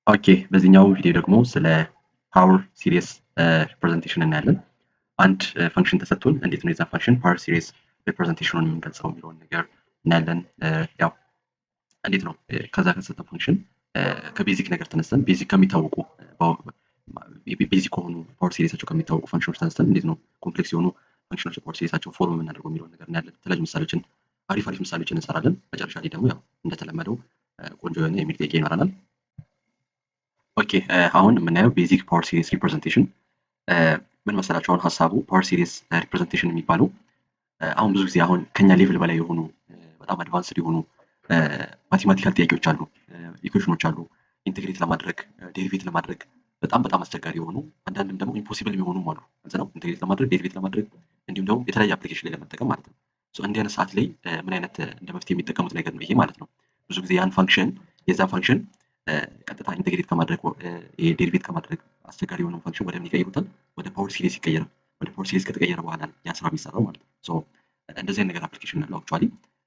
ኦኬ በዚህኛው ቪዲዮ ደግሞ ስለ ፓወር ሲሪስ ሪፕሬዘንቴሽን እናያለን። አንድ ፈንክሽን ተሰጥቶን እንዴት ነው የዛ ፈንክሽን ፓወር ሲሪስ ሪፕሬዘንቴሽኑን የምንገልጸው የሚለውን ነገር እናያለን። ያው እንዴት ነው ከዛ ከተሰጠው ፈንክሽን ከቤዚክ ነገር ተነስተን ቤዚክ ከሚታወቁ ቤዚክ ከሆኑ ፓወር ሲሪሳቸው ከሚታወቁ ፈንክሽኖች ተነስተን እንዴት ነው ኮምፕሌክስ የሆኑ ፈንክሽኖች ፓወር ሲሪሳቸው ፎርም የምናደርገው የሚለውን ነገር እናያለን። የተለያዩ ምሳሌዎችን አሪፍ ምሳሌዎችን እንሰራለን። መጨረሻ ላይ ደግሞ ያው እንደተለመደው ቆንጆ የሆነ የሚል ጥያቄ ይኖረናል። ኦኬ አሁን የምናየው ቤዚክ ፓወር ሲሪስ ሪፕሬዘንቴሽን ምን መሰላችሁ? አሁን ሀሳቡ ፓወር ሲሪስ ሪፕሬዘንቴሽን የሚባለው አሁን ብዙ ጊዜ አሁን ከኛ ሌቭል በላይ የሆኑ በጣም አድቫንስድ የሆኑ ማቴማቲካል ጥያቄዎች አሉ፣ ኢኩዌሽኖች አሉ። ኢንቴግሬት ለማድረግ ዴሪቬት ለማድረግ በጣም አስቸጋሪ የሆኑ አንዳንድም ደግሞ ኢምፖሲብል የሆኑም አሉ። ግልጽ ነው። ኢንቴግሬት ለማድረግ ዴሪቬት ለማድረግ እንዲሁም ደግሞ የተለያየ አፕሊኬሽን ላይ ለመጠቀም ማለት ነው። እንዲህ አይነት ሰዓት ላይ ምን አይነት እንደ መፍትሄ የሚጠቀሙት ነገር ነው ይሄ ማለት ነው። ብዙ ጊዜ ያን ፋንክሽን የዛን ፋንክሽን ቀጥታ ኢንቴግሬት ከማድረግ ዴሪቬት ከማድረግ አስቸጋሪ የሆነው ፈንክሽን ወደ ምን ይቀይሩታል? ወደ ፓወር ሲሪስ ይቀየራል። ወደ ፓወር ሲሪስ ከተቀየረ በኋላ ያ ስራ የሚሰራው ማለት ነው። እንደዚህ አይነት ነገር አፕሊኬሽን አለው አክቹዋሊ።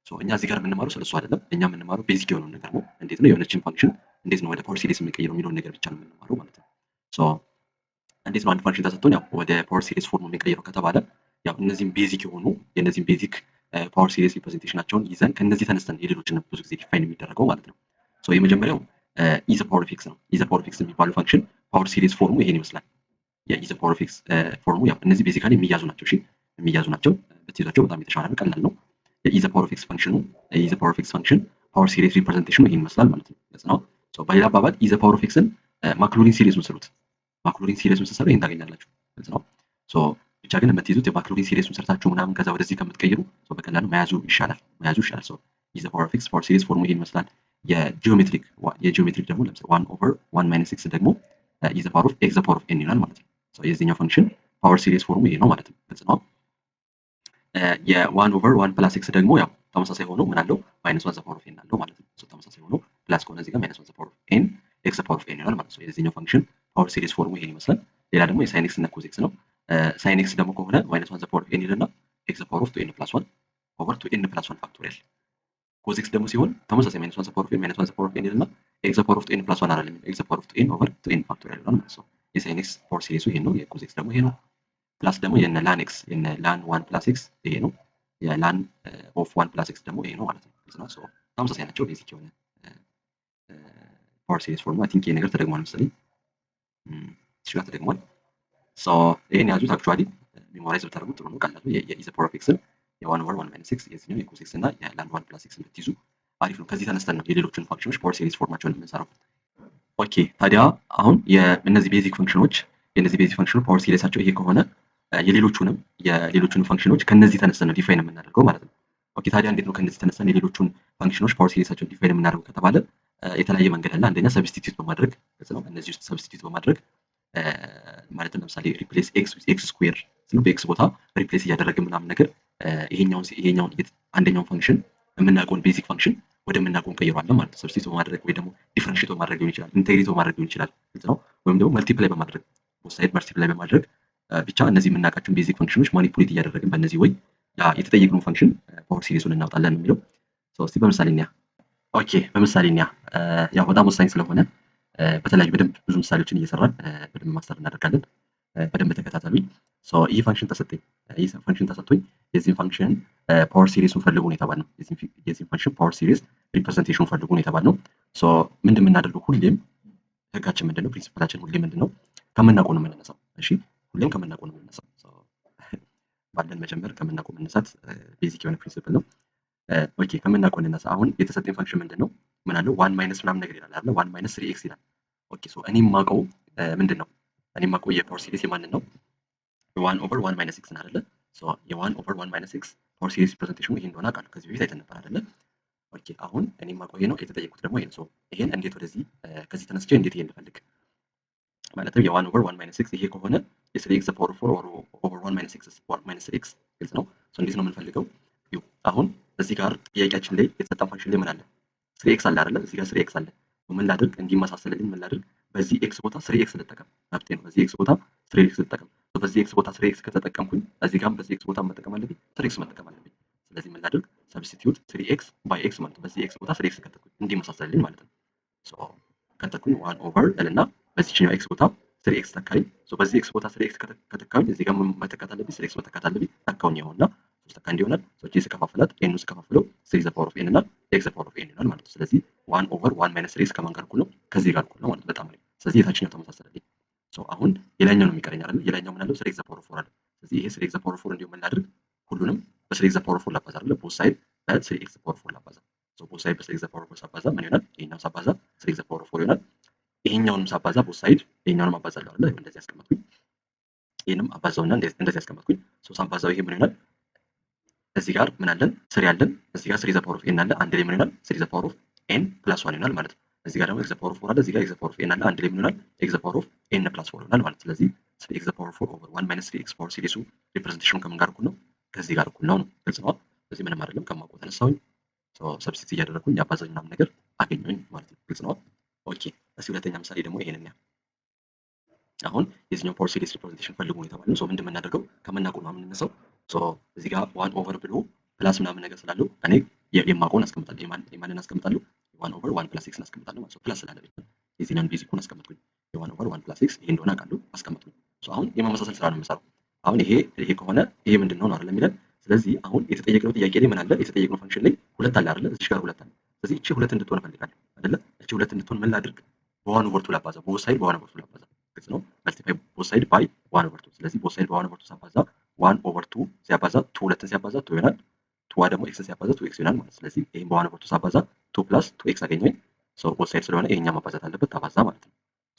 እኛ እዚህ ጋር የምንማረው ስለሱ አይደለም። እኛ የምንማረው ቤዚክ የሆነውን ነገር ነው። እንዴት ነው የሆነችን ፋንክሽን እንዴት ነው ወደ ፓወር ሲሪስ የሚቀይረው የሚለውን ነገር ብቻ ነው የምንማረው ማለት ነው። እንዴት ነው አንድ ፋንክሽን ተሰጥቶን ያው ወደ ፓወር ሲሪስ ፎርም የሚቀይረው ከተባለ ያው እነዚህም ቤዚክ የሆኑ የእነዚህም ቤዚክ ፓወር ሲሪስ ሪፕሬዘንቴሽናቸውን ይዘን ከነዚህ ተነስተን የሌሎችን ብዙ ጊዜ ዲፋይን የሚደረገው ማለት ነው። የመጀመሪያው ኢዘ ፓወር ኦፍ ኤክስ ነው። ኢዘ ፓወር ኦፍ ኤክስ የሚባለው ፋንክሽን ፓወር ሲሪስ ፎርሙ ይሄን ይመስላል። የኢዘ ፓወር ኦፍ ኤክስ ፎርሙ ያው እነዚህ ቤዚካሊ የሚያዙ ናቸው። እሺ የሚያዙ ናቸው። ብትይዟቸው በጣም የተሻለ ነው፣ ቀላል ነው። የኢዘ ፓወር ኦፍ ኤክስ ፈንክሽኑ የኢዘ ፓወር ኦፍ ኤክስ ፈንክሽን ፓወር ሲሪስ ሪፕሬዘንቴሽኑ ይሄን ይመስላል ማለት ነው። ግልጽ ነው። በሌላ አባባል ኢዘ ፓወር ኦፍ ኤክስን ማክሎሪን ሲሪሱን ስሩት። ማክሎሪን ሲሪሱን ስትሰሩ ይሄን ታገኛላችሁ። ግልጽ ነው። ብቻ ግን የምትይዙት የማክሎሪን ሲሪሱን ሰርታችሁ ምናምን ከዛ ወደዚህ ከምትቀይሩ በቀላሉ መያዙ ይሻላል። ኢዘ ፓወር ኦፍ ኤክስ ፓወር ሲሪስ ፎርሙ ይሄን ይመስላል። የጂኦሜትሪክ ደግሞ ለምሳሌ 1/(1 - x) ደግሞ ኢዘ ፓወር ኦፍ ኤክስ ዘ ፓወር ኦፍ ኤን ይሆናል ማለት ነው። የዚህኛው ፈንክሽን ፓወር ሲሪስ ፎርሙ ይሄ ነው ማለት ነው። ግልጽ ነው። የ1/(1 + x) ደግሞ ያው ተመሳሳይ ሆኖ ምን አለው -1 ዘ ፓወር ኦፍ ኤን አለው ማለት ነው። ተመሳሳይ ሆኖ ፕላስ ከሆነ እዚህ ጋር -1 ዘ ፓወር ኦፍ ኤን ኤክስ ዘ ፓወር ኦፍ ኤን ይሆናል ማለት ነው። የዚህኛው ፈንክሽን ፓወር ሲሪስ ፎርሙ ይሄን ይመስላል። ሌላ ደግሞ የሳይን ኤክስ እና ኮዝ ኤክስ ነው። ሳይን ኤክስ ደግሞ ከሆነ -1 ዘ ፓወር ኦፍ ኤን ይልና ኤክስ ዘ ፓወር ኦፍ 2n + 1 ኦቨር 2n + 1 ፋክቶሪያል። ኮዝ ኤክስ ደግሞ ሲሆን ተመሳሳይ -1 ዘ ፓወር ኦፍ ኤን -1 ዘ ፓወር ኦፍ ኤን ይልና ኤክስ ዘ ፓወር ኦፍ 2n + 1 አይደለም ኤክስ ዘ ፓወር ኦፍ 2n ኦቨር 2n ፋክቶሪያል ይሆናል ማለት ነው። የሳይን ኤክስ ፓወር ሲሪሱ ይሄ ነው። የኮዝ ኤክስ ደግሞ ይሄ ነው። ፕላስ ደግሞ የነ ላን ኤክስ የነ ላን 1 + x ይሄ ነው። የላን ኦፍ 1 + x ደግሞ ይሄ ነው ማለት ነው። ግልጽ ነው። ተመሳሳይ ናቸው። ቤዚክ የሆነ ፓወር ሲሪስ ፎርሙ አይ ቲንክ ይሄ ነገር ተደግሟል መሰለኝ። እሺ ጋር ተደግሟል። ይሄን ያዙት። አክቹዋሊ ሜሞራይዝ ብታደርጉት ጥሩ ነው። ቀላል ነው። የኢዘ ፓወር ኦፍ ኤክስን የ1/(1 - x) የዚህኛው የኮዝ ኤክስ እና የላን 1 + x ብትይዙ አሪፍ ነው። ከዚህ ተነስተን ነው የሌሎችን ፋንክሽኖች ፓወር ሲሪስ ፎርማቸውን የምንሰራው። ኦኬ ታዲያ አሁን የእነዚህ ቤዚክ ፈንክሽኖች ፓወር ሲሪሳቸው ይሄ ከሆነ የሌሎቹንም ፈንክሽኖች ከነዚህ ተነስተን ነው ዲፋይን የምናደርገው ማለት ነው። ኦኬ ታዲያ እንዴት ነው ከነዚህ ተነስተን የሌሎቹን ፈንክሽኖች ፓወር ሲሪሳቸውን ዲፋይን የምናደርገው ከተባለ የተለያየ መንገድ አለ። አንደኛ ሰብስቲቲዩት በማድረግ ነው። እነዚህ ውስጥ ሰብስቲቲዩት በማድረግ ማለትም ለምሳሌ ሪፕሌስ ኤክስ ስኩዌር በኤክስ ቦታ ሪፕሌስ እያደረግን ምናምን ነገር ይሄኛውን አንደኛውን ፈንክሽን የምናውቀውን ቤዚክ ፈንክሽን ወደምናውቀው እንቀይረዋለን ማለት ነው። ሰብስቲቱት በማድረግ ወይ ደግሞ ዲፈረንሺየት በማድረግ ሊሆን ይችላል፣ ኢንቴግሬት በማድረግ ሊሆን ይችላል። ግልጽ ነው። ወይም ደግሞ መልቲፕላይ በማድረግ ሳይድ መልቲፕላይ በማድረግ ብቻ እነዚህ የምናውቃቸውን ቤዚክ ፈንክሽኖች ማኒፑሌት እያደረግን በእነዚህ ወይ የተጠየቅነው ፈንክሽን ፓወር ሲሪሱን እናውጣለን የሚለው። እስቲ በምሳሌ እንያ። ኦኬ በምሳሌ እንያ። ያው በጣም ወሳኝ ስለሆነ በተለያዩ በደንብ ብዙ ምሳሌዎችን እየሰራን በደንብ ማስተር እናደርጋለን። በደንብ ተከታተሉኝ። ይህ ፈንክሽን ተሰጥቶኝ የዚህን ፈንክሽን ፓወር ሲሪሱን ፈልጉ ነው የተባልነው። የዚህን ፈንክሽን ፓወር ሲሪስ ሪፕሬዘንቴሽኑን ፈልጉ ነው የተባልነው። ምንድን የምናደርገው ሁሌም ህጋችን ምንድነው? ፕሪንሲፕላችን ሁሌም ምንድነው? ከምናውቀው ነው የምንነሳው። እሺ ሁሌም ከምናውቀው ነው የምንነሳው። ባለን መጀመር ከምናውቀው መነሳት ቤዚክ የሆነ ፕሪንሲፕል ነው። ኦኬ ከምናውቀው እንነሳ። አሁን የተሰጠኝ ፈንክሽን ምንድነው? ምን አለው? 1 - ምናምን ነገር ይላል አይደል? 1 - 3x ይላል። ኦኬ እኔ የማውቀው ምንድነው? እኔ የማውቀው የፓወር ሲሪስ የማንን ነው? 1/(1 - x) አይደለ? የ1/(1 - x) ፓወር ሲሪስ ሪፕሬዘንቴሽኑ ይሄ እንደሆነ አውቃለሁ። ከዚህ በፊት አይተን ነበር አይደለ? ኦኬ አሁን እኔ የማውቀው ይሄ ነው። የተጠየቁት ደግሞ ይሄ ነው። ይሄን እንዴት ወደዚህ ከዚህ ተነስቼ እንዴት ይሄን ልፈልግ? ማለትም የ1/(1 - x) ይሄ ከሆነ የ3x ዘ ፓወር ኦፍ 4 ኦቨር 1 - x ግልጽ ነው። እንዴት ነው የምንፈልገው? አሁን እዚህ ጋር ጥያቄያችን ላይ የተሰጠን ፈንክሽን ላይ ምን አለ? 3x አለ አይደለ? እዚህ ጋር 3x አለ። ምን ላድርግ? እንዲመሳሰልልኝ ምን ላድርግ? በዚህ x ቦታ 3x ልጠቀም። መብቴ ነው። በዚህ x ቦታ 3x ልጠቀም። በዚህ x ቦታ 3x ከተጠቀምኩኝ እዚህ ጋርም በዚህ x ቦታ መጠቀም አለብኝ፣ 3x መጠቀም አለብኝ። ስለዚህ ምን ላድርግ? ሰብስቲቲዩት 3x ባይ x ማለት ነው። በዚህ x ቦታ 3x ከተጠቀምኩኝ እንዲመሳሰልልኝ ማለት ነው። ቀጠልኩኝ 1 ኦቨር እልና በዚህኛው ኤክስ ቦታ 3x ተካኝ። በዚህ ኤክስ ቦታ 3x ከተካኝ እዚህ ጋር መተካት አለብኝ 3x መተካት አለብኝ። ተካውኝ ይኸውና 3 ተካ እንዲሆናል። ጂ ስከፋፍላት ኤን ስከፋፍለው 3 ዘ ፓወር ኦፍ ኤን እና ኤክስ ዘ ፓወር ኦፍ ኤን ይሆናል ማለት ነው። ስለዚህ 1 ኦቨር 1 ማይነስ 3x ከማን ጋር እኩል ነው? ከዚህ ጋር እኩል ነው ማለት በጣም አሪፍ። ስለዚህ የታችኛው ተመሳሰለልኝ። አሁን የላይኛው ነው የሚቀረኝ አይደል? የላይኛው ምን አለው? 3x ዘ ፓወር ኦፍ 4 አለ። ስለዚህ ይሄ 3x ዘ ፓወር ኦፍ 4 እንዲሁም ምን ላድርግ? ሁሉንም በ3x ዘ ፓወር ኦፍ 4 ላባዛ አይደል? ቦት ሳይድ በ3x ዘ ፓወር ኦፍ 4 ላባዛ። ቦት ሳይድ በ3x ዘ ፓወር ኦፍ 4 ሳባዛ ምን ይሆናል? ይሄኛው ሳባዛ 3x ዘ ፓወር ኦፍ 4 ይሆናል። ይሄኛውንም ሳባዛ ቦት ሳይድ ይሄኛውንም አባዛለሁ አይደል? እንደዚህ ያስቀመጥኩኝ። ይሄንም አባዛውና እንደዚህ ያስቀመጥኩኝ። ሳባዛው ይሄ ምን ይሆናል? እዚህ ጋር ምን አለን? 3 አለን። እዚህ ጋር 3 ዘ ፓወር ኦፍ ኤን አለ። አንድ ላይ ምን ይሆናል? 3 ዘ ፓወር ኦፍ ኤን ፕላስ 1 ይሆናል ማለት ነው። እዚህ ጋር ደግሞ ኤክስ ዘ ፓወር ኦፍ 4 አለ። እዚህ ጋር ኤክስ ዘ ፓወር ኦፍ ኤን አለ። አንድ ላይ ምን ይሆናል? ኤክስ ዘ ፓወር ኦፍ ኤን ፕላስ 4 ይሆናል ማለት። ስለዚህ ኤክስ ዘ ፓወር ኦፍ 4 ኦቨር 1 ማይነስ 3 ኤክስ ፓወር ሲሪሱ ሪፕሬዘንቴሽኑ ከምን ጋር እኩል ነው? ከዚህ ጋር እኩል ነው። ግልጽ ነው። ስለዚህ ምንም አይደለም። ከማውቀው ተነሳሁኝ። ሰብስቲት እያደረኩኝ ያባዛኝ ምናምን ነገር አገኘሁኝ ማለት ነው። ግልጽ ነው። ኦኬ። እስኪ ሁለተኛ ምሳሌ ደግሞ ይሄንን ያ አሁን የዚህኛው ፓወር ሲሪስ ሪፕሬዘንቴሽን ፈልጉ የተባለው ምንድን የምናደርገው ከምናውቀው ነው የምንነሳው። እዚህ ጋር 1 ኦቨር ብሎ ፕላስ ምናምን ነገር ስላለው እኔ የማውቀውን አስቀምጣለሁ። የማንን አስቀምጣለሁ? 1 ኦቨር 1 ፕላስ ኤክስን አስቀምጣለሁ ማለት ነው። ፕላስ ስላለብኝ የዚህኛውን ቤዚኩን አስቀምጥኩኝ። የ1 ኦቨር 1 ፕላስ ኤክስ ይሄ እንደሆነ አውቃለሁ፣ አስቀምጥኩኝ። አሁን የማመሳሰል ስራ ነው የምሰራው። አሁን ይሄ ከሆነ ይሄ ምንድን ነው አይደል የሚለን። ስለዚህ አሁን የተጠየቅነው ጥያቄ ላይ ምን አለ? የተጠየቅነው ፈንክሽን ላይ ሁለት አለ አይደለ? እዚህ ጋር ሁለት አለ። ስለዚህ እቺ ሁለት እንድትሆን እፈልጋለሁ አይደለ? እቺ ሁለት እንድትሆን ምን ላድርግ? በዋን ኦቨር ቱ ላባዛ። ቦት ሳይድ በዋን ኦቨር ቱ ላባዛ። ግልጽ ነው። መልቲፕላይ ቦት ሳይድ ባይ 1 ኦቨር 2። ስለዚህ ቦት ሳይድ በ1 ኦቨር 2 ሲያባዛ 1 ኦቨር 2 ሲያባዛ 2 ሁለትን ሲያባዛ 2 ይሆናል። 2 ደግሞ ኤክስ ሲያባዛ 2 ኤክስ ይሆናል ማለት። ስለዚህ ይሄን በ1 ኦቨር 2 ሲያባዛ 2 ፕላስ 2 ኤክስ አገኘሁኝ። ቦት ሳይድ ስለሆነ ይሄኛው ማባዛት አለበት፣ ታባዛ ማለት ነው።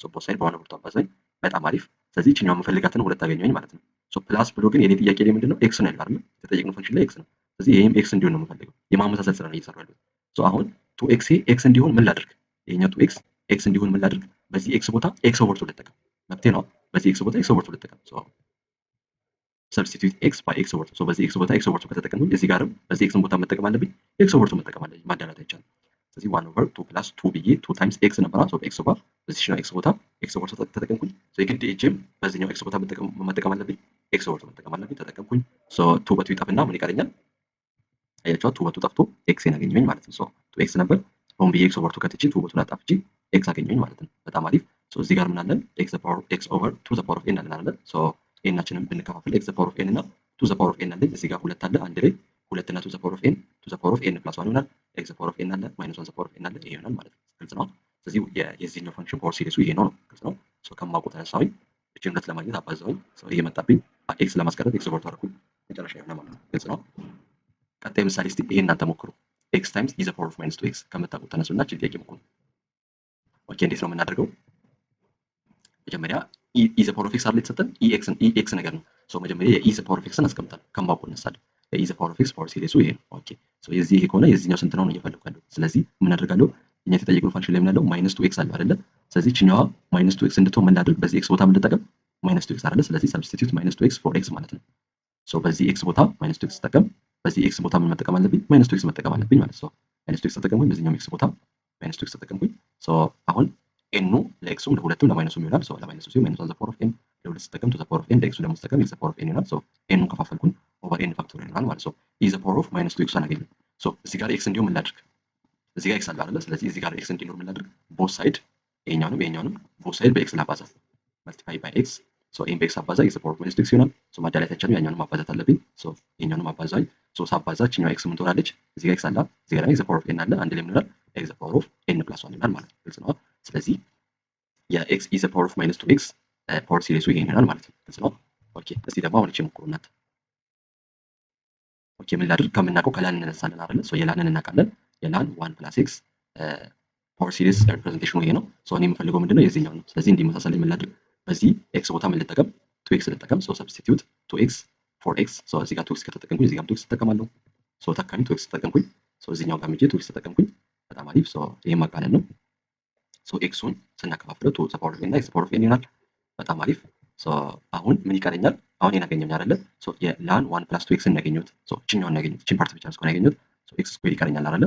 ቦት ሳይድ በ1 ኦቨር 2 አባዛኝ። በጣም አሪፍ። ስለዚህ እቺኛው የምፈልጋትን ሁለት አገኘሁኝ ማለት ነው። ፕላስ ብሎ ግን የኔ ጥያቄ ላይ ምንድነው? ኤክስ ነው ያለው አይደል? የተጠየቅነው ፈንክሽን ላይ ኤክስ ነው። ስለዚህ ይሄም ኤክስ እንዲሆን ነው የምፈልገው። የማመሳሰል ስራ ነው እየሰራሁ ያለሁት። አሁን 2 ኤክስ ኤክስ እንዲሆን ምን ላድርግ? ይሄኛው 2 ኤክስ ኤክስ እንዲሆን ምን ላድርግ? በዚህ ኤክስ ቦታ ኤክስ ኦቨር 2 ልጠቀም። መብቴ ነው። በዚህ ኤክስ ቦታ ኤክስ ኦቨር 2 ልጠቀም። ሰብስቲቱት ኤክስ ባይ ኤክስ ኦቨር 2። በዚህ ኤክስ ቦታ ኤክስ ኦቨር 2 ከተጠቀምኩኝ እዚህ ጋርም በዚህ ኤክስ ቦታ መጠቀም አለብኝ። ኤክስ ኦቨር 2 መጠቀም አለብኝ። ማዳላት አይቻልም። ስለዚህ 1 ኦቨር 2 ፕላስ 2 ብዬ 2 ታይምስ ኤክስ ነበር። ኤክስ ኦቨር በዚህ ነው ኤክስ ቦታ ኤክስ ኦቨር 2 ተጠቀምኩኝ። የግድ ኤጅም በዚህኛው ኤክስ ቦታ መጠቀም አለብኝ። ኤክስ ኦቨር 2 መጠቀም አለብኝ። ተጠቀምኩኝ። 2 በ2 ይጠፍና ምን ይቀረኛል? አያችኋት? 2 በ2 ጠፍቶ ኤክስን አገኘሁኝ ማለት ነው። 2 ኤክስ ነበር። አሁን ብዬ ኤክስ ኦቨር 2 ከትቼ 2 በ2 አጣፍቼ ኤክስ አገኘሁኝ ማለት ነው። በጣም አሪፍ። እዚህ ጋር ምን አለን? ኤክስ ኦቨር 2 ዘ ፓወር ኦፍ ኤን አለን አይደል? ኤናችንን ብንከፋፍል ኤክስ ዘ ፓወር ኦፍ ኤን እና 2 ዘ ፓወር ኦፍ ኤን አለን። እዚህ ጋር ሁለት አለ። አንድ ላይ ሁለት እና 2 ዘ ፓወር ኦፍ ኤን 2 ዘ ፓወር ኦፍ ኤን ፕላስ 1 ይሆናል። ኤክስ ዘ ፓወር ኦፍ ኤን አለ ማይነስ 1 ዘ ፓወር ኦፍ ኤን አለ። ይሄ ይሆናል ማለት ነው። ግልጽ ነው። ስለዚህ የዚህኛው ፈንክሽን ፓወር ሲሪሱ ይሄ ነው። ግልጽ ነው። ከማውቀው ተነሳሁኝ። እቺን ሁለት ለማግኘት አባዛሁኝ። ይሄ መጣብኝ። ኤክስ ለማስቀረት ኤክስ ኦቨር 2 አደረኩኝ። መጨረሻ ይሆናል ማለት ነው። ግልጽ ነው። ቀጣይ ምሳሌ እስቲ ይሄን እናንተ ሞክሩ። ኤክስ ታይምስ ኢ ዘ ፓወር ኦፍ ማይነስ 2 ኤክስ ከምታውቁት ተነሱና እቺ ጥያቄ ሞክሩ። ኦኬ፣ እንዴት ነው የምናደርገው? መጀመሪያ ኢ ዘ ፓወር ኦፍ ኤክስ አይደል የተሰጠን? ኢ ኤክስ ነገር ነው። መጀመሪያ የኢ ዘ ፓወር ኦፍ ኤክስን አስቀምጣለሁ። ከማውቀው እነሳለሁ። የኢ ዘ ፓወር ኦፍ ኤክስ ፓወር ሲሪሱ ይሄ ነው። ኦኬ፣ የዚህ ይሄ ከሆነ የዚህኛው ስንት ነው ነው እየፈለኩ ያለው። ስለዚህ ምን አደርጋለሁ? እኛ የተጠየቅነው ፋንክሽን ላይ ምን ያለው ማይነስ 2 ኤክስ አለ አይደለ? ስለዚህ እቺኛዋ ማይነስ 2 ኤክስ እንድትሆን ምን ላድርግ? በዚህ ኤክስ ቦታ ምን ልጠቀም? ማይነስ 2 ኤክስ አይደለ? ስለዚህ ሰብስቲቲዩት ማይነስ 2 ኤክስ ፎር ኤክስ ማለት ነው። በዚህ ኤክስ ቦታ ማይነስ 2 ኤክስ ተጠቀም። በዚህ ኤክስ ቦታ ምን መጠቀም አለብኝ? ማይነስ 2 ኤክስ መጠቀም አለብኝ ማለት ነው። ማይነስ 2 ኤክስ ተጠቀምኩኝ። በዚህኛው ኤክስ ቦታ ማይነስ 2 ኤክስ ተጠቀምኩኝ። አሁን ኤኑ ለኤክሱም ለሁለቱም ለማይነሱም ይሆናል። ለማይነሱ ሲሆን ማይነስ 1 ዘ ፓወር ኦፍ ኤን ለሁለት ስጠቀም 2 ዘ ፓወር ኦፍ ኤን ለኤክሱ ደግሞ ስጠቀም ኤክስ ዘ ፓወር ኦፍ ኤን ይሆናል። ኤኑን ከፋፈልኩኝ ኦቨር ኤን ፋክቶሪያል ይሆናል ማለት ነው። ኢ ዘ ፓወር ኦፍ ማይነስ 2 ኤክስን አገኘሁ። እዚህ ጋር ኤክስ እንዲሆን ምን ላድርግ? እዚህ ጋር ኤክስ አለ አይደለ? ስለዚህ እዚህ ጋር ኤክስ እንዲኖር ምን ላድርግ? ቦት ሳይድ ይሄኛውንም ቦት ሳይድ በኤክስ ላባዛ። መልቲፕላይ ባይ ኤክስ ኤን በኤክስ አባዛ ኤክስ ዘ ፓወር ኦፍ ማይነስ 2 ኤክስ ይሆናል። ማዳላት አይቻልም። ያኛውንም ማባዛት አለብኝ። ይሄኛውንም አባዛኝ። ሳባዛ እቺኛው ኤክስ ምን ትሆናለች? እዚህ ጋር ኤክስ አለ፣ እዚህ ጋር ኤክስ ዘ ፓወር ኦፍ ኤን አለ። አንድ ላይ ምን ይሆናል? ኤክስ ዘ ፓወር ኦፍ ኤን ፕላስ 1 ይሆናል ማለት ነው። ግልጽ ነው። ስለዚህ የኤክስ ኢ ዘ ፓወር ኦፍ ማይነስ 2 ኤክስ ፓወር ሲሪሱ ይሄ ይሆናል ማለት ነው። ግልጽ ነው። ኦኬ፣ እስቲ ደግሞ አሁን እቺ ሞክሩ እናት። ኦኬ፣ ምን ላድርግ? ከምናውቀው ከላን እንነሳለን አይደለ? የላንን እናውቃለን። የላን 1 ፕላስ ኤክስ ፓወር ሲሪስ ሪፕሬዘንቴሽኑ ይሄ ነው። እኔ የምፈልገው ምንድነው? የዚህኛው ነው። ስለዚህ እንዲመሳሰል ምን ላድርግ? በዚህ ኤክስ ቦታ ምን ልጠቀም? 2 ኤክስ ልጠቀም። ሰብስቲቲዩት 2 ኤክስ ፎር ኤክስ። እዚህ ጋር 2 ኤክስ ከተጠቀምኩኝ እዚህ ጋር 2 ኤክስ ተጠቀማለሁ። ተካኝ 2 ኤክስ ተጠቀምኩኝ። እዚህኛው ጋር ምጄ 2 ኤክስ ተጠቀምኩኝ። በጣም አሪፍ። ይሄ ማቃለል ነው። ኤክሱን ስናከፋፍለው 2 ዘ ፓወር ኦፍ ኤን እና ኤክስ ዘ ፓወር ኦፍ ኤን ይሆናል። በጣም አሪፍ። አሁን ምን ይቀረኛል? አሁን ይሄን አገኘሁኝ አይደለ? የላን 1 ፕላስ 2 ኤክስ ያገኘሁት። እቺኛውን ያገኘሁት እቺን ፓርት ብቻ እስከሆነ ያገኘሁት። ኤክስ ስኩዌር ይቀረኛል አይደለ?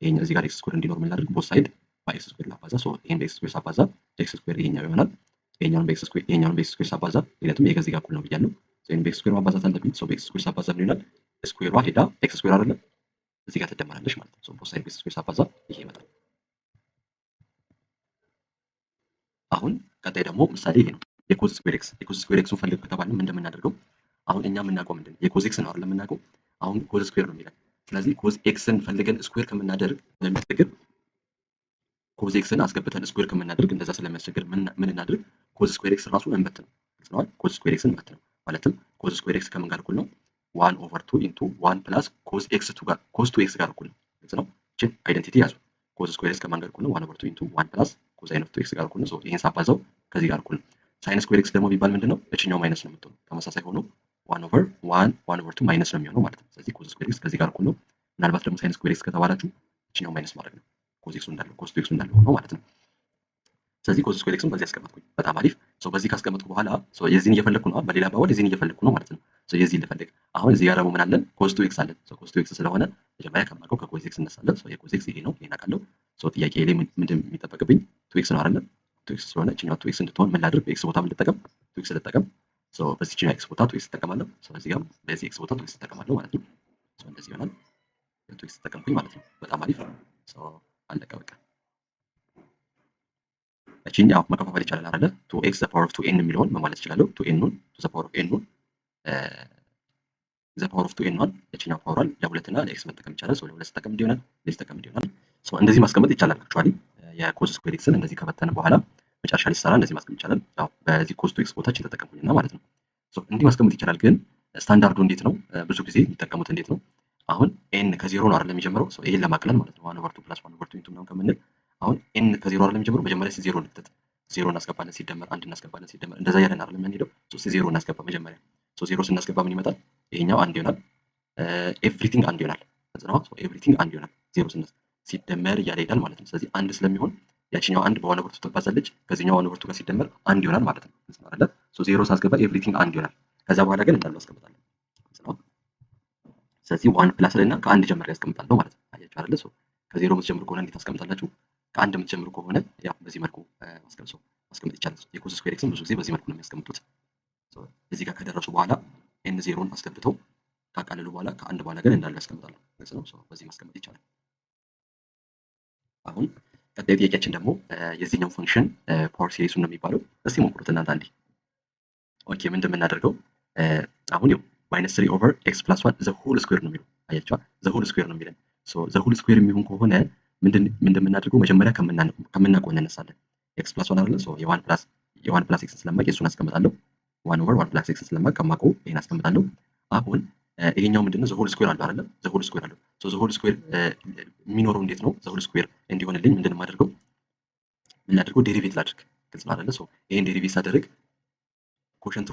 ይሄኛው እዚህ ጋር ኤክስ ስኩዌር እንዲኖር ምን ላድርግ? ቦት ሳይድ ባይ ኤክስ ስኩዌር ላባዛ። ይሄን በኤክስ ስኩዌር ሳባዛ ኤክስ ስኩዌር ይሄኛው ይሆናል። ይሄኛውን በኤክስ ስኩዌር ሳባዛ ምክንያቱም ይሄ ከዚህ ጋር እኩል ነው ብያለሁ። ይሄን በኤክስ ስኩዌር ማባዛት አለብኝ። በኤክስ ስኩዌር ሳባዛ ምን ይሆናል? ስኩዌሯ ሄዳ ኤክስ ስኩዌር አይደለ? እዚህ ጋር ትደመራለች ማለት ነው። ቦት ሳይድ በኤክስ ስኩዌር ሳባዛ ይሄ ይመጣል። አሁን ቀጣይ ደግሞ ምሳሌ ይሄ ነው። የኮዝ ስኩዌር ኤክስ ፈልግ ከተባልን ምንድን የምናደርገው አሁን እኛ የምናውቀው ምንድን ነው? የኮዝ ኤክስ ነው አይደል የምናውቀው። አሁን ኮዝ ስኩዌር ነው የሚለን። ስለዚህ ኮዝ ኤክስን ፈልገን ስኩዌር ከምናደርግ ስለሚያስቸግር ኮዝ ኤክስን አስገብተን ስኩዌር ከምናደርግ እንደዛ ስለሚያስቸግር ምን እናድርግ? ኮዝ ስኩዌር ኤክስ ራሱን እንበትነው። ስለዚህ ኮዝ ስኩዌር ኤክስን እንበትነው ማለትም ኮዝ ስኩዌር ኤክስ ከምን ጋር እኩል ነው? 1/2 ኢንቱ 1 ፕላስ ኮዝ ኤክስ ጋር ኮዝ 2 ኤክስ ጋር እኩል ነው። ግልጽ ነው። እቺን አይደንቲቲ ያዙ። ኮዝ ስኩዌር ኤክስ ከማን ጋር እኩል ነው? 1/2 ኢንቱ 1 ፕላስ ኮሳይን ኦፍ 2 ኤክስ ጋር እኩል ነው። ሶ ይሄን ሳባዛው ከዚህ ጋር እኩል ነው። ሳይን ስኩዌር ኤክስ ደግሞ ቢባል ምንድነው? እችኛው ማይነስ ነው የምትሆነው። ተመሳሳይ ሆኖ 1/1/2 ማይነስ ነው የሚሆነው ማለት ነው። ስለዚህ ኮዝ ስኩዌር ኤክስ ከዚህ ጋር እኩል ነው። ምናልባት ደግሞ ሳይን ስኩዌር ኤክስ ከተባላችሁ እችኛው ማይነስ ማድረግ ነው። ኮዝ ኤክሱ እንዳለው ኮዝ 2 ኤክሱ እንዳለው ሆኖ ማለት ነው። ስለዚህ ኮዝ ስኩዌር ኤክስን በዚህ አስቀመጥኩኝ። በጣም አሪፍ። ሶ በዚህ ካስቀመጥኩ በኋላ ሶ የዚህን እየፈለግኩ ነው። በሌላ አባባል የዚህን እየፈለግኩ ነው ማለት ነው። ሶ የዚህን ልፈልግ። አሁን እዚህ ጋር ደግሞ ምን አለን? ኮዝ 2 ኤክስ አለን። ሶ ኮዝ 2 ኤክስ ስለሆነ መጀመሪያ ከማውቀው ከኮዝ ኤክስ እነሳለን። ሶ የኮዝ ኤክስ ይሄ ነው፣ ይሄን አውቃለሁ። ሶ ጥያቄ ላይ ምንድን የሚጠበቅብኝ 2 ኤክስ ነው አይደል? 2 ኤክስ ስለሆነ እቺኛው 2 ኤክስ እንድትሆን ምን ላድርግ? በኤክስ ቦታ ምን ልጠቀም? 2 ኤክስ ልጠቀም። ሶ በዚህኛው ኤክስ ቦታ 2 ኤክስ እጠቀማለሁ። ሶ እዚህ ጋር በዚህ ኤክስ ቦታ 2 ኤክስ እጠቀማለሁ ማለት ነው። ሶ እንደዚህ ይሆናል። 2 ኤክስ ተጠቀምኩኝ ማለት ነው። በጣም አሪፍ። ሶ አለቀ በቃ። እቺን ያው መከፋፈል ይቻላል አይደለ? 2x the power of 2n የሚለውን ማለት ይችላል። 2n ን to the power of n ን the power of 2n ን እቺኛው ፓወራል ለሁለት እና ለx መጠቀም ይቻላል። ሶ ለሁለት ተጠቀም እንዲሆናል ለተጠቀም እንዲሆናል። ሶ እንደዚህ ማስቀመጥ ይቻላል። አክቹአሊ የኮዝ ስኩዌር ኤክስን እንደዚህ ከበተነ በኋላ መጨረሻ ላይ ሰራ እንደዚህ ማስቀመጥ ይቻላል። ያው በዚህ ኮዝ 2x ቦታችን ተጠቀምኩኝና ማለት ነው። ሶ እንዲህ ማስቀመጥ ይቻላል። ግን ስታንዳርዱ እንዴት ነው? ብዙ ጊዜ የሚጠቀሙት እንዴት ነው? አሁን n ከዜሮ ነው አይደል የሚጀምረው? ሶ ይሄን ለማቅለል ማለት ነው 1/2 + 1/2 ኢንቱ ምናምን ከምንል አሁን n ከዜሮ አይደለም የሚጀምረው። መጀመሪያ ዜሮ እንክተት፣ ዜሮ እናስገባለን፣ ሲደመር አንድ እናስገባለን፣ ሲደመር እንደዛ ያለን አይደለም የምንሄደው። ሶ ዜሮ እናስገባ መጀመሪያ። ሶ ዜሮ ስናስገባ ምን ይመጣል? ይሄኛው አንድ ይሆናል። ኤቭሪቲንግ አንድ ይሆናል። ስለዚህ ሶ ኤቭሪቲንግ አንድ ይሆናል። ዜሮ ሲደመር እያለ ይሄዳል ማለት ነው። ስለዚህ አንድ ስለሚሆን ያቺኛው አንድ በዋን ኦቨር ቱ ትባዛለች፣ ከዚህኛው ዋን ኦቨር ቱ ጋር ሲደመር አንድ ይሆናል ማለት ነው። ስለዚህ አይደለ? ሶ ዜሮ ሳስገባ ኤቭሪቲንግ አንድ ይሆናል። ከዛ በኋላ ግን እንዳለው አስቀምጣለሁ። ስለዚህ ዋን ፕላስ ላይ እና ከአንድ ጀምሬ ያስቀምጣለሁ ማለት ነው። አያችሁ አይደለ? ሶ ከዜሮ የምትጀምሩ ከሆነ እንዴት ታስቀምጣላችሁ? ከአንድ የምትጀምሩ ከሆነ ያው በዚህ መልኩ ማስቀመጥ ይቻላል። የኮዝ ስኩዌር ኤክስን ብዙ ጊዜ በዚህ መልኩ ነው የሚያስቀምጡት። እዚህ ጋር ከደረሱ በኋላ ኤን ዜሮን አስገብተው ካቃለሉ በኋላ ከአንድ በኋላ ግን እንዳለ ያስቀምጣሉ። ግልጽ ነው። በዚህ ማስቀመጥ ይቻላል። አሁን ቀጣዩ ጥያቄያችን ደግሞ የዚህኛው ፈንክሽን ፓወር ሲሪሱን ነው የሚባለው። እስቲ ሞክሩት እናንተ አንዴ። ኦኬ ምንድን የምናደርገው አሁን ይኸው -3/x + 1 ዘ ሆል ስኩዌር ነው የሚለው። አያችኋ? ዘ ሆል ስኩዌር ነው የሚለን። ሶ ዘ ሆል ስኩዌር የሚሆን ከሆነ ምንድን የምናደርገው መጀመሪያ ከምናውቀው እንነሳለን። x + 1 አይደለ? ሶ የዋን ፕላስ ኤክስ ስለማውቅ የእሱን አስቀምጣለሁ። 1/1 ፕላስ ኤክስ ስለማውቅ ከማውቀው ይሄን አስቀምጣለሁ። አሁን ይሄኛው ምንድነው? ዘ ሆል ስኩዌር አለው አይደለ? ዘ ሆል ስኩዌር አለው። ሶ ዘ ሆል ስኩዌር የሚኖረው እንዴት ነው? ዘ ሆል ስኩዌር እንዲሆንልኝ ምንድን የማደርገው ምን ላድርገው? ዴሪቬት ላድርግ። ግልጽ ነው አይደለ? ሶ ይሄን ዴሪቬት ሳደርግ ኮሸንት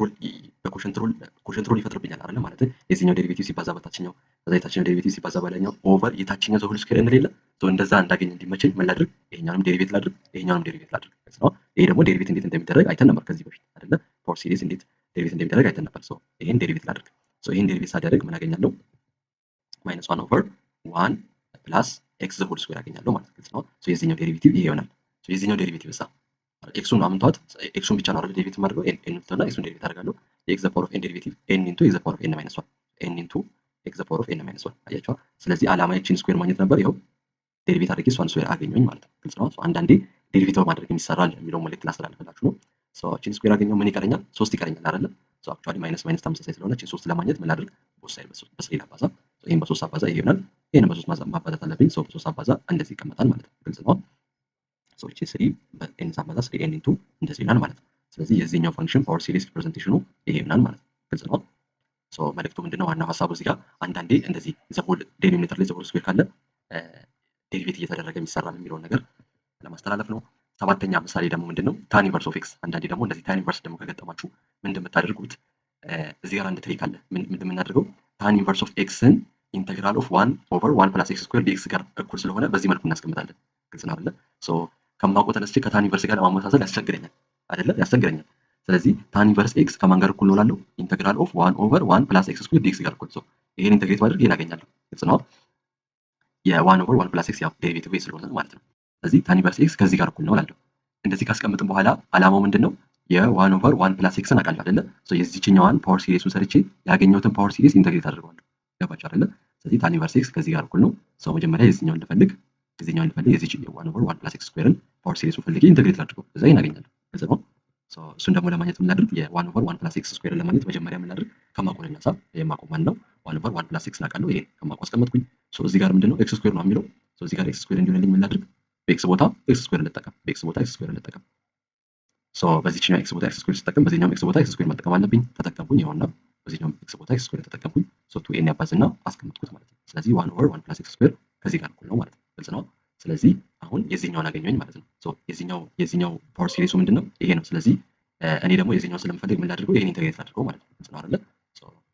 ሮል ይፈጥርብኛል አይደለ? ማለት የዚህኛው ዴሪቬቲቭ ሲባዛ በታችኛው ከዛ የታችኛው ዴሪቬቲቭ ሲባዛ በላይኛው ኦቨር የታችኛው ዘ ሆል ስኩዌር እንደሌለ ሶ እንደዛ እንዳገኝ እንዲመቸኝ ምን ላድርግ? ይሄኛውንም ዴሪቬት ላድርግ፣ ይሄኛውንም ዴሪቬት ላድርግ። ግልጽ ነው። ይሄ ደግሞ ዴሪቬት እንዴት እንደሚደረግ አይተን ነበር ከዚህ በፊት አይደለ? ፓወር ሲሪዝ እንዴት ዴሪቬት እንደሚደረግ አይተን ነበር። ሶ ይሄን ዴሪቬት ላድርግ። ሶ ይሄን ዴሪቬት ሳደርግ ምን አገኛለሁ? -1/1 ፕላስ ኤክስ ዘ ሆል ስኩዌር አገኛለሁ ማለት ግልጽ ነው። ሶ የዚህኛው ዴሪቬቲቭ ይሄ ይሆናል። ሶ የዚህኛው ዴሪቬቲቭ እሳ ኤክሱን አምንቷት ኤክሱን ብቻ ነው አይደል ዴሪቬቲቭ ማድረገው ኤን እና ኤክሱን ዴሪቬት አደርጋለሁ። የኤክስ ዘ ፓወር ኦፍ ኤን ዴሪቬቲቭ ኤን ኢንቱ ኤክስ ዘ ፓወር ኦፍ ኤን ማይነስ 1 ኤን ኢንቱ ኤክስ ዘ ፓወር ኦፍ ኤን ማይነስ 1 አያችኋ? ስለዚህ ዓላማ ይቺን ስኩዌር ማግኘት ነበር። ይኸው ዴሪቬት አድርጌ እሷን ስኩዌር አገኘሁኝ ማለት ነው። ግልጽ ነው። አንዳንዴ ዴሪቬት በማድረግ የሚሰራል የሚለው መልእክት ላስተላልፍላችሁ ነው። ሶ ይቺን ስኩዌር አገኘሁ። ምን ይቀረኛል? 3 ይቀረኛል አይደለ? ሶ አክቹአሊ ማይነስ ተመሳሳይ ስለሆነ ይቺን 3 ለማግኘት ምን ላድርግ? ቦት ሳይድ በ3 ላባዛ። ሶ ይሄን በ3 አባዛ ይሄ ይሆናል። ይሄን በ3 ማባዛት አለብኝ። ሶ በ3 አባዛ እንደዚህ ይቀመጣል ማለት ነው። ግልጽ ነው። ሶ እቺ 3 በኤን ሳባዛ 3n ኢንቱ እንደዚህ ይሆናል ማለት ነው። ስለዚህ የዚህኛው ፈንክሽን ፓወር ሲሪስ ሪፕሬዘንቴሽኑ ይሄ ይሆናል ማለት ነው። ግልጽ ነው። ሶ መልእክቱ ምንድነው? ዋናው ሀሳቡ እዚህ ጋር አንዳንዴ እንደዚህ ዘ ሆል ዴኖሚኔተር ላይ ዘ ሆል ስኩዌር ካለ ዴሪቬት እየተደረገ የሚሰራል የሚለውን ነገር ለማስተላለፍ ነው። ሰባተኛ ምሳሌ ደግሞ ምንድነው? ታን ኢንቨርስ ኦፍ ኤክስ። አንዳንዴ ደግሞ እንደዚህ ታን ኢንቨርስ ደግሞ ከገጠማችሁ ምንድን የምታደርጉት? እዚህ ጋር አንድ ትሪክ አለ። ምንድን የምናደርገው? ታን ኢንቨርስ ኦፍ ኤክስን ኢንተግራል ኦፍ 1/1 + ኤክስ ስኩዌር ዲኤክስ ጋር እኩል ስለሆነ በዚህ መልኩ እናስቀምጣለን። ግልጽ ነው አይደለ? ሶ ከማውቀው ተነስቼ ከታን ኢንቨርስ ጋር ለማመሳሰል ያስቸግረኛል አይደለ? ያስቸግረኛል። ስለዚህ ታን ኢንቨርስ ኤክስ ከማን ጋር እኩል ነው እላለሁ? ኢንተግራል ኦፍ 1/1 + ኤክስ ስኩዌር ዲኤክስ ጋር እኩል። ሶ ይሄን ኢንተግሬት ማድረግ ይሄን አገኛለሁ። ግልጽ ነው። የ1/1 + ኤክስ ያው ዴሪቬቲቭ ስለሆነ ማለት ነው። ስለዚህ ታን ኢንቨርስ ኤክስ ከዚህ ጋር እኩል ነው እላለሁ። እንደዚህ ካስቀምጥን በኋላ አላማው ምንድነው? የ1/1 + ኤክስን አውቃለሁ አይደለ? ሶ የዚህኛዋን ፓወር ሲሪሱን ሰርቼ ያገኘሁትን ፓወር ሲሪስ ኢንተግሬት አድርገዋለሁ። ገባችሁ አይደለ? ስለዚህ ታን ኢንቨርስ ኤክስ ከዚህ ጋር እኩል ነው። ሶ መጀመሪያ የዚህኛውን ልፈልግ፣ የዚህኛውን ልፈልግ፣ የዚህ 1/1 + ኤክስ ስኩዌርን ፓወር ሲሪሱን ፈልጌ ኢንተግሬት አድርገው እዛ ይናገኛለሁ። ግልጽ ነው። እሱን ደግሞ ለማግኘት ምን ላድርግ? የዋን ኦቨር ዋን ፕላስ ኤክስ ስኩዌር ለማግኘት መጀመሪያ ምን ላድርግ? ከማውቀው ልነሳ። የማውቀው ማን ነው? ዋን ኦቨር ዋን ፕላስ ኤክስ አውቃለሁ። ይሄን ከማውቀው አስቀመጥኩኝ። እዚህ ጋር ምንድነው ኤክስ ስኩዌር ነው የሚለው። እዚህ ጋር ኤክስ ስኩዌር እንዲሆንልኝ ምን ላድርግ? በኤክስ ቦታ ኤክስ ስኩዌር ልጠቀም። በኤክስ ቦታ ኤክስ ስኩዌር ልጠቀም። በዚህኛው ኤክስ ቦታ ኤክስ ስኩዌር ስጠቀም በዚህኛው ኤክስ ቦታ ኤክስ ስኩዌር መጠቀም አለብኝ። ተጠቀምኩኝ። ይኸውና በዚህኛው ኤክስ ቦታ ኤክስ ስኩዌር ተጠቀምኩኝ። ቱ ኤን ያባዝና አስቀምጥኩት ማለት ነው። ስለዚህ ዋን ኦቨር ዋን ፕላስ ኤክስ ስኩዌር ከዚህ ጋር እኩል ነው ማለት ነው። ግልጽ ነው። ስለዚህ አሁን የዚህኛውን አገኘሁኝ ማለት ነው። የዚህኛው ፓወር ሲሪሱ ምንድነው? ይሄ ነው። ስለዚህ እኔ ደግሞ የዚህኛው ስለምፈልግ ምን ላድርገው? ይሄን ኢንተግሬት ላድርገው ማለት ነው። ግልጽ ነው አይደለ?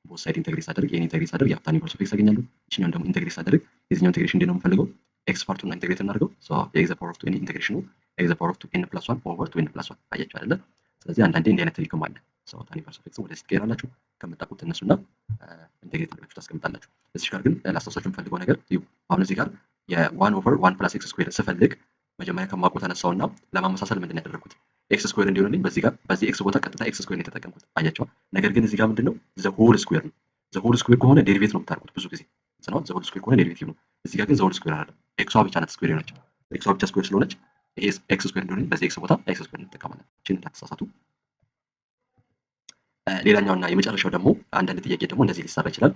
ቦት ሳይድ ኢንተግሬት አድርግ፣ ይሄን ኢንተግሬት አድርግ፣ ያው ታን ኢንቨርስ ኦፍ ኤክስ አገኛለሁ። ይችኛውን ደግሞ ኢንተግሬት አድርግ። የዚህኛው ኢንተግሬሽን እንዴት ነው የምፈልገው? ኤክስ ፓርቱን ኢንተግሬት እናድርገው። የኤክስ ፓወር ኦፍ 2 ኢንተግሬሽኑ ኤክስ ፓወር ኦፍ 2 ኤን ፕላስ 1 ኦቨር 2 ኤን ፕላስ 1 አያችሁ አይደለ? ስለዚህ አንዳንዴ እንዲህ አይነት ትሪክም አለ። ታን ኢንቨርስ ኦፍ ኤክስ ወደዚህ ትቀይራላችሁ። ከምታውቁት እነሱና ኢንተግሬት አድርጋችሁ ታስቀምጣላችሁ። እዚህ ጋር ግን ላስታውሳችሁ የምፈልገው ነገር እዩ። አሁን እዚህ ጋር የዋን ኦቨር ዋን ፕላስ ኤክስ ስኩዌር ስፈልግ መጀመሪያ ከማውቀው ተነሳውና ለማመሳሰል ምንድን ነው ያደረኩት? ኤክስ ስኩዌር እንዲሆንልኝ በዚህ ኤክስ ቦታ ቀጥታ ኤክስ ስኩዌር ነው የተጠቀምኩት። አያችኋል። ነገር ግን እዚህ ጋር ምንድነው ዘ ሆል ስኩዌር ነው። ዘ ሆል ስኩዌር ከሆነ ዴሪቬት ነው የምታደርጉት ብዙ ጊዜ ነው። ዘ ሆል ስኩዌር ከሆነ ዴሪቬቲቭ ነው። እዚህ ጋር ግን ዘ ሆል ስኩዌር አይደለም። ኤክሷ ብቻ ናት ስኩዌር የሆነች። ኤክሷ ብቻ ስኩዌር ስለሆነች ይሄ ኤክስ ስኩዌር እንዲሆንልኝ በዚህ ኤክስ ቦታ ኤክስ ስኩዌር እንጠቀማለን። እቺን እንዳትሳሳቱ። ሌላኛውና የመጨረሻው ደግሞ አንዳንድ ጥያቄ ደግሞ እንደዚህ ሊሰራ ይችላል።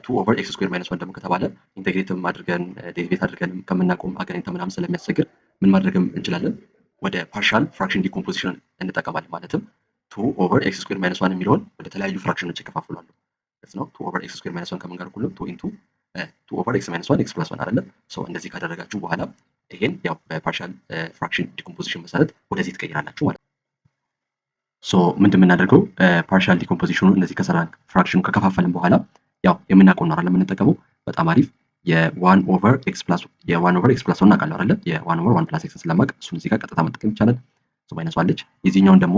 ቱ ኦቨር ኤክስ ስኩዌር ማይነስ ዋን ደግሞ ከተባለ ኢንተግሬትም አድርገን ዴሪቬት አድርገን ከምናቆም አገናኝተን ምናምን ስለሚያስቸግር ምን ማድረግም እንችላለን? ወደ ፓርሻል ፍራክሽን ዲኮምፖዚሽን እንጠቀማለን። ማለትም ቱ ኦቨር ኤክስ ስኩዌር ማይነስ ዋን የሚለውን ወደ ተለያዩ ፍራክሽኖች ይከፋፍላሉ። ነው ቱ ኦቨር ኤክስ ስኩዌር ማይነስ ዋን ከምን ጋር እኩል ነው? ቱ ኢንቱ ቱ ኦቨር ኤክስ ማይነስ ዋን ኤክስ ፕላስ ዋን አይደለ? እንደዚህ ካደረጋችሁ በኋላ ይሄን ያው በፓርሻል ፍራክሽን ዲኮምፖዚሽን መሰረት ወደዚህ ትቀይራላችሁ ማለት ነው። ምንድን የምናደርገው ፓርሻል ዲኮምፖዚሽኑ እንደዚህ ከሰራን ፍራክሽኑ ከከፋፈልን በኋላ ያው የምናውቀው ነው አይደል? የምንጠቀመው በጣም አሪፍ የዋን ኦቨር ኤክስ ፕላስ ዋን እናውቃለሁ አይደለ? የዋን ኦቨር ዋን ፕላስ ኤክስ ስለማውቅ እሱን እዚህ ጋር ቀጥታ መጠቀም ይቻላል። ማይነስ ዋን አለች። የዚህኛውን ደግሞ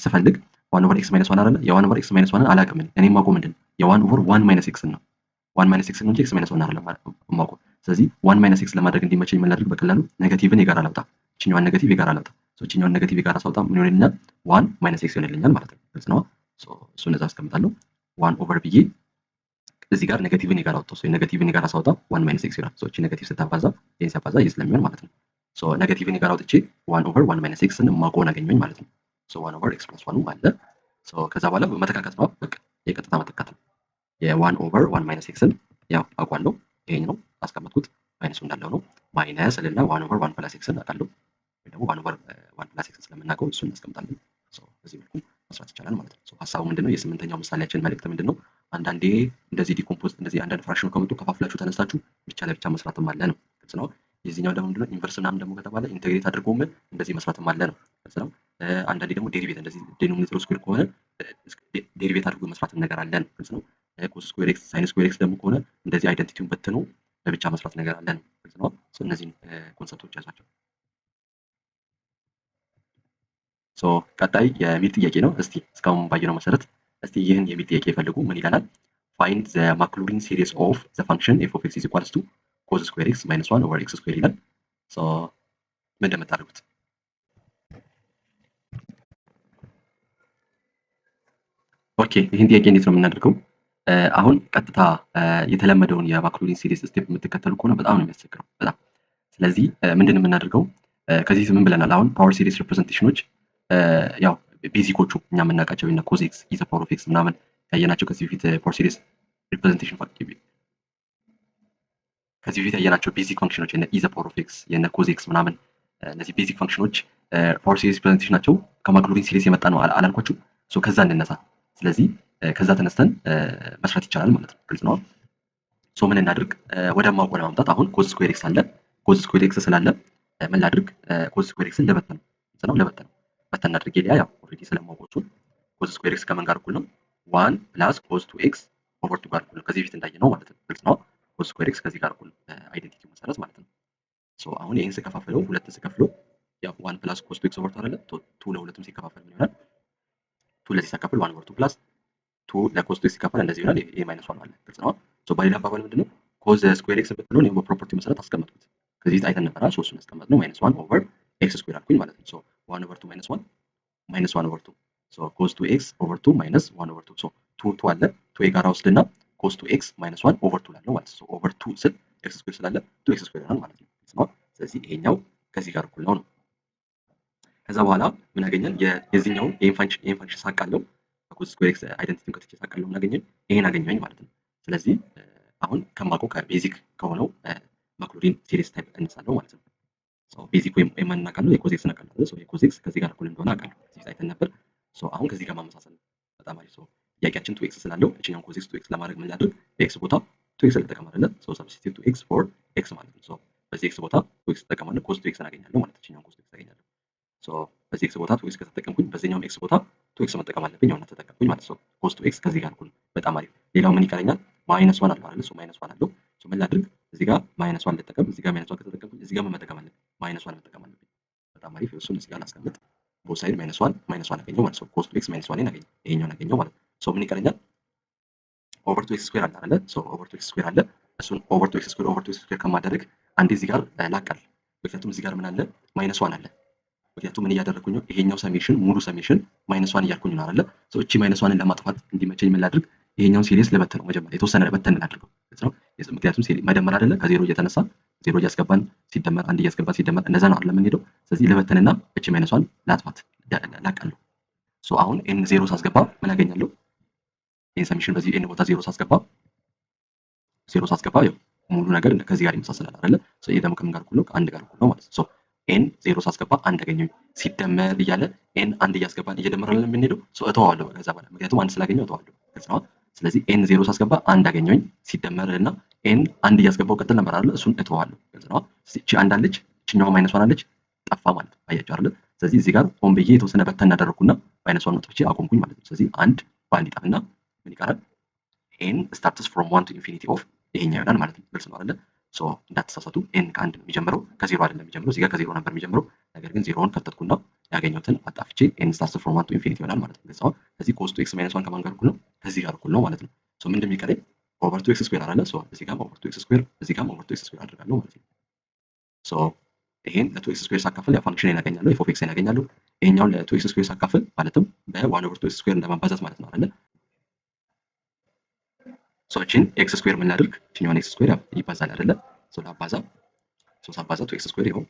ስፈልግ ዋን ኦቨር ኤክስ ማይነስ ዋን አይደለ? የዋን ኦቨር ኤክስ ማይነስ ዋንን አላውቅም። እኔ የማውቀው ምንድን ነው? የዋን ኦቨር ዋን ማይነስ ኤክስ ነው። ዋን ማይነስ ኤክስ ነው እንጂ ኤክስ ማይነስ ዋን አይደለም የማውቀው። ስለዚህ ዋን ማይነስ ኤክስ ለማድረግ እንዲመቸኝ ምን ላድርግ? በቀላሉ ኔጋቲቭን የጋራ ላውጣ። እችኛዋን ኔጋቲቭ የጋራ ላውጣ። እችኛዋን ኔጋቲቭ የጋራ ሳውጣ ምን ይሆንልኛል? ዋን ማይነስ ኤክስ ይሆንልኛል ማለት ነው። ግልጽ ነው። እሱን እዛ አስቀምጣለሁ። ዋን ኦቨር ብዬ እዚህ ጋር ኔጋቲቭን የጋራ አውጣው። ኔጋቲቭን የጋራ ሳውጣ ዋን ማይነስ ኤክስ ይሆናል። እቺ ኔጋቲቭ ስታባዛ ይሄን ሲያባዛ ይሄ ስለሚሆን ማለት ነው። ኔጋቲቭን የጋራ አውጥቼ ዋን ኦቨር ዋን ማይነስ ኤክስን የማውቀውን አገኘሁኝ ማለት ነው። ዋን ኦቨር ኤክስ ፕላስ ዋኑ አለ። ከዛ በኋላ መተካከት ነው። በቃ የቀጥታ መተካት ነው። የዋን ኦቨር ዋን ማይነስ ኤክስን ያው አውቃለሁ። ይሄኝ ነው አስቀመጥኩት። ማይነሱ እንዳለው ነው። ማይነስ ልና ዋን ኦቨር ዋን ፕላስ ኤክስን አውቃለሁ። ወይ ደግሞ ዋን ኦቨር ዋን ፕላስ ኤክስን ስለምናውቀው እሱን እናስቀምጣለን። በዚህ መልኩ መስራት ይቻላል ማለት ነው። ሀሳቡ ምንድነው? የስምንተኛው ምሳሌያችን መልእክት ምንድነው? አንዳንዴ እንደዚህ ዲኮምፖዝ እንደዚህ አንዳንድ ፍራክሽን ከመጡ ከፋፍላችሁ ተነስታችሁ ብቻ ለብቻ መስራትም አለ ነው። ግልጽ ነው። የዚህኛው ደግሞ ምንድነው? ኢንቨርስ ምናምን ደግሞ ከተባለ ኢንተግሬት አድርጎ ምን እንደዚህ መስራትም አለ ነው። ግልጽ ነው። አንዳንዴ ደግሞ ዴሪቬት እንደዚህ ዴኖሚኔተር ስኩዌር ከሆነ ዴሪቬት አድርጎ መስራትም ነገር አለ ነው። ግልጽ ነው። ኮስ ስኩዌር ኤክስ ሳይን ስኩዌር ኤክስ ደግሞ ከሆነ እንደዚህ አይደንቲቲውን በትኖ ለብቻ መስራት ነገር አለ ነው። ግልጽ ነው። እነዚህን ኮንሰፕቶች ያዟቸው። ቀጣይ የሚል ጥያቄ ነው። እስቲ እስካሁን ባየነው መሰረት እስቲ ይህን የሚል ጥያቄ የፈልጉ ምን ይላል? ፋይንድ ዘ ማክሎሪን ሲሪስ ኦፍ ዘ ፋንክሽን ኤፍ ኦፍ ኤክስ ኢዝ ኢኳልስ ቱ ኮዝ ስኩዌር ኤክስ ማይነስ ዋን ኦቨር ኤክስ ስኩዌር ይላል። ምን እንደምታደርጉት ኦኬ። ይህን ጥያቄ እንዴት ነው የምናደርገው? አሁን ቀጥታ የተለመደውን የማክሎሪን ሲሪስ ስቴፕ የምትከተሉ ከሆነ በጣም ነው የሚያስቸግረው በጣም። ስለዚህ ምንድን ነው የምናደርገው? ከዚህ ምን ብለናል? አሁን ፓወር ሲሪስ ሪፕሬዘንቴሽኖች ያው ቤዚኮቹ እኛ የምናውቃቸው የነ ኮዝ ኤክስ ኢዘ ፓወር ኦፍ ኤክስ ምናምን ያየናቸው ከዚህ በፊት ፓወር ሲሪስ ሪፕሬዘንቴሽን ከዚህ በፊት ያየናቸው ቤዚክ ፋንክሽኖች የነ ኢዘ ፓወር ኦፍ ኤክስ የነ ኮዝ ኤክስ ምናምን እነዚህ ቤዚክ ፋንክሽኖች ፓወር ሲሪስ ሪፕሬዘንቴሽን ናቸው። ከማክሎሪን ሲሪስ የመጣ ነው አላልኳችሁ? ከዛ እንነሳ። ስለዚህ ከዛ ተነስተን መስራት ይቻላል ማለት ነው። ግልጽ ነው። ምን እናድርግ? ወደ ማውቀው ለማምጣት አሁን ኮዝ ስኩዌር ኤክስ አለ። ኮዝ ስኩዌር ኤክስ ስላለ ምን ላድርግ? ኮዝ ስኩዌር ኤክስን ለበተን ነው ለበተን በተን አድርጌ ሊያ ያው ኦልሬዲ ስለማውቀው ኮዝ ስኩዌር ኤክስ ከምን ጋር እኩል ነው? 1 ፕላስ ኮዝ 2 ኤክስ ኦቨር 2 ጋር እኩል ነው። ከዚህ በፊት እንዳየነው ማለት ነው። ግልጽ ነው። ኮዝ ስኩዌር ኤክስ ከዚህ ጋር እኩል አይደንቲቲው መሰረት ማለት ነው። አሁን ይሄን ስከፋፍለው ሁለትን ስከፍለው ያው 1 ፕላስ ኮዝ 2 ኤክስ ኦቨር 2 አይደለ? 2 ለሁለቱም ሲከፋፈል ምን ይሆናል? 2 ለዚህ ሲካፈል 1 ኦቨር 2 ፕላስ 2 ለኮዝ 2 ሲካፈል እንደዚህ ይሆናል። ይሄ ማይነስ 1 አለ። ግልጽ ነው። በሌላ አባባል ምንድነው? ኮዝ ስኩዌር ኤክስ ብትለው ነው በፕሮፐርቲ መሰረት አስቀመጥኩት። ከዚህ አይተን ነበር። እሱን አስቀመጥነው ማይነስ 1 ኦቨር ኤክስ ስኩዌር አልኩኝ ማለት ነው። 1 ኦቨር 2 ማይነስ 1 minus 1 over 2 cos 2x over 2 minus 1 over 2 2 አለ 2 የጋራ ወስድና cos 2x minus 1 over 2 ላለው ማለት ነው። over 2 ስል x ስኩዌር ስላለ 2x ስኩዌር ይሆናል ማለት ነው። ስለዚህ ይሄኛው ከዚህ ጋር እኩል ነው። ከዛ በኋላ ምን አገኘን? የዚህኛውን ይሄን ፋንክሽን ሳቃለው ኮዝ ስኩዌር ኤክስ አይደንቲቲውን ከትቼ ሳቃለው ምን አገኘን? ይሄን አገኘሁኝ ማለት ነው። ስለዚህ አሁን ከማውቀው ከቤዚክ ከሆነው ማክሎሪን ሲሪስ ታይፕ እነሳለሁ ማለት ነው። ቤዚክ ወይም የማን እናውቃለሁ? የኮዝ ኤክስ እናውቃለሁ። የኮዝ ኤክስ ከዚህ ጋር እኩል እንደሆነ አውቃለሁ። እዚህ አይተን ነበር። አሁን ከዚህ ጋር ማመሳሰል በጣም አሪፍ። ጥያቄያችን ቱ ኤክስ ስላለው እችኛውን ኮዝ ኤክስ ቱ ኤክስ ለማድረግ ምን ላድርግ? ኤክስ ቦታ ቱ ኤክስ ልጠቀም አይደለ? ሰብስቲቲዩት ቱ ኤክስ ፎር ኤክስ ማለት ነው። በዚህ ኤክስ ቦታ ቱ ኤክስ ተጠቀማለሁ። ኮዝ ቱ ኤክስ አገኛለሁ ማለት ነው። እችኛውን ኮዝ ቱ ኤክስ አገኛለሁ። በዚህ ኤክስ ቦታ ቱ ኤክስ ከተጠቀምኩኝ በዚህኛውም ኤክስ ቦታ ቱ ኤክስ መጠቀም አለብኝ። አሁን ተጠቀምኩኝ ማለት ነው። ኮዝ ቱ ኤክስ ከዚህ ጋር እኩል በጣም አሪፍ። ሌላው ምን ይቀረኛል? ማይነስ ዋን አለው አይደል? ማይነስ ዋን አለው። ምን ላድርግ? እዚህ ጋር ማይነስ ዋን ልጠቀም። እዚህ ጋር ማይነስ ዋን ከተጠቀምኩኝ እዚህ ጋር ምን መጠቀም አለብኝ? ማይነስ ዋን መጠቀም አለብኝ። በጣም አሪፍ። እሱን እዚህ ጋር ላስቀምጥ። ቦት ሳይድ ማይነስ ዋን አገኘው ማለት ነው። ኮዝ ቱ ኤክስ ማይነስ ዋን አገኘው። ይሄኛውን አገኘው ማለት ነው። ምን ይቀረኛል? ኦቨር ቱ ኤክስ ስኩዌር አለ አይደል? ኦቨር ቱ ኤክስ ስኩዌር አለ። እሱን ኦቨር ቱ ኤክስ ስኩዌር ከማደረግ አንዴ እዚህ ጋር ላቃል። ምክንያቱም እዚህ ጋር ምን አለ? ማይነስ ዋን አለ። ምክንያቱም ምን እያደረኩኝ ነው? ይሄኛው ሰሜሽን ሙሉ ሰሜሽን ማይነስ ዋን እያልኩኝ ነው አይደለ? እቺ ማይነስ ዋንን ለማጥፋት እንዲመቸኝ ምን ላድርግ? ይሄኛውን ሲሪየስ ልበትነው መጀመሪያ የተወሰነ ልበትን ላድርገው ነው። ምክንያቱም መደመር አይደለ? ከዜሮ እየተነሳ ዜሮ እያስገባን ሲደመር አንድ እያስገባን ሲደመር እንደዛ ነው አይደል የምንሄደው። ስለዚህ ልበትንና እቺ ማይነስ ዋን ላጥፋት ላቃለሁ። አሁን ኤን ዜሮ ሳስገባ ምን አገኛለሁ? ይሄን ሰሜሽን በዚህ ኤን ቦታ ዜሮ ሳስገባ ያው ሙሉ ነገር ከዚህ ጋር ይመሳሰላል አይደለ? ይሄ ደግሞ ከምን ጋር እኩል ነው? ከአንድ ጋር እኩል ነው ማለት ነው። ኤን ዜሮ ሳስገባ አንድ አገኘሁኝ። ሲደመር እያለ ኤን አንድ እያስገባን እየደመራለን የምንሄደው እተዋለሁ ከዛ በኋላ ምክንያቱም አንድ ስላገኘው እተዋለሁ። ግልጽ ነው። ስለዚህ ኤን ዜሮ ሳስገባ አንድ አገኘሁኝ። ሲደመር እና ኤን አንድ እያስገባው ቀጥል ነበር አይደለ? እሱን እተዋለሁ። ግልጽ ነው። እቺ አንድ አለች፣ እቺኛው ማይነስ ዋን አለች፣ ጠፋ ማለት ነው። አያችሁ አይደለ? ስለዚህ እዚህ ጋር ሆን ብዬ የተወሰነ በተን እናደረኩና ማይነስ ዋን አጥፍቼ አቆምኩኝ ማለት ነው። ስለዚህ አንድ በአንድ ይጠፍና ምን ይቀራል? ኤን ስታርትስ ፍሮም ዋን ቱ ኢንፊኒቲ ኦፍ ይሄኛው ይሆናል ማለት ነው። ግልጽ ነው አይደለ? እንዳትሳሳቱ ኤን ከአንድ ነው የሚጀምረው፣ ከዜሮ አይደለም የሚጀምረው። እዚህ ጋር ከዜሮ ነበር የሚጀምረው፣ ነገር ግን ዜሮውን ከተትኩና ያገኘሁትን አጣፍቼ ኤን ስታርትስ ፍሮም ዋን ቱ ኢንፊኒቲ ይሆናል ማለት ነው። ግልጽ ነው። ስለዚህ ኮዝ ቱ ኤክስ ማይነስ ዋን ከማን ጋር እኩል ነው? ከዚህ ጋር እኩል ነው ማለት ነው። ምን እንደሚቀረኝ ኦቨር ቱ ኤክስ ስኩዌር አይደለ? እዚህ ጋር ኦቨር ቱ ኤክስ ስኩዌር፣ እዚህ ጋር ኦቨር ቱ ኤክስ ስኩዌር አድርጋለሁ ማለት ነው። ይሄን ለቱ ኤክስ ስኩዌር ሳካፍል ያ ፋንክሽን ያገኛለሁ፣ ኤፍ ኦፍ ኤክስ ያገኛለሁ። ይሄኛውን ለቱ ኤክስ ስኩዌር ሳካፍል ማለትም በዋን ኦቨር ቱ ኤክስ ስኩዌር እንደማባዛት ማለት ነው አይደለ? እቺን ኤክስ ስኩዌር ምን ላድርግ? እቺኛውን ኤክስ ስኩዌር ይባዛል አይደለ? ላባዛ ሳባዛ ቱ ኤክስ ስኩዌር ይኸው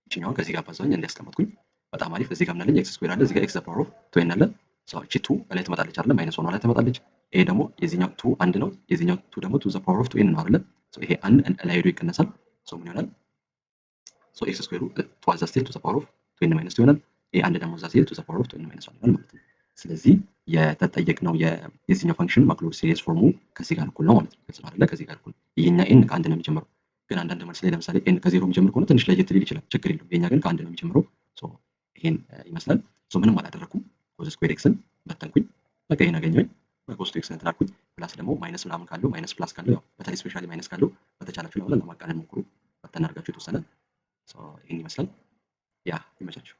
እቺኛውን ከዚህ ጋር አባዛኝ እንዲያስቀመጥኩኝ በጣም አሪፍ። እዚህ ጋር ምን አለኝ? ኤክስ ስኩዌር አለ፣ እዚህ ጋር ኤክስ ፓወር ኦፍ ቱ ኤን አለ። እቺ ቱ በላይ ትመጣለች አይደለ? ማይነስ ዋን ላይ ትመጣለች። ይሄ ደግሞ የዚህኛው ቱ አንድ ነው፣ የዚህኛው ቱ ደግሞ ቱ ዘ ፓወር ኦፍ ቱ ኤን ነው አይደለ? ይሄ አንድ ላይ ሄዶ ይቀነሳል። ምን ይሆናል? ኤክስ ስኩዌሩ ቱ አዛ ስቴት ቱ ዘ ፓወር ኦፍ ቱ ኤን ማይነስ ቱ ይሆናል። ይሄ አንድ ደግሞ እዛ ስቴት ቱ ዘ ፓወር ኦፍ ቱ ኤን ማይነስ ዋን ይሆናል ማለት ነው። ስለዚህ የተጠየቅነው የዚህኛው ፋንክሽን ማክሎሪን ሲሪስ ፎርሙ ከዚህ ጋር እኩል ነው ማለት ነው። ግልጽ ነው አይደለ? ከዚህ ጋር እኩል። ይሄኛ ኤን ከአንድ ነው የሚጀምረው፣ ግን አንዳንድ መልስ ላይ ለምሳሌ ኤን ከዜሮ የሚጀምር ከሆነ ትንሽ ለየት ሊል ይችላል፣ ችግር የለውም። የኛ ግን ከአንድ ነው የሚጀምረው። ይሄን ይመስላል። ምንም አላደረኩም። ኮዝ ስኩዌር ኤክስን በተንኩኝ፣ በቃ ይሄን አገኘሁኝ። በኮዝ ቱ ኤክስ እንትን ፕላስ ደግሞ ማይነስ ምናምን ካለው ማይነስ ፕላስ ካለው ያው በተለይ ስፔሻሊ ማይነስ ካለው በተቻላችሁ ለማቃለል ሞክሩ። በተን አድርጋችሁ የተወሰነ ይሄን ይመስላል። ያ ይመቻችሁ።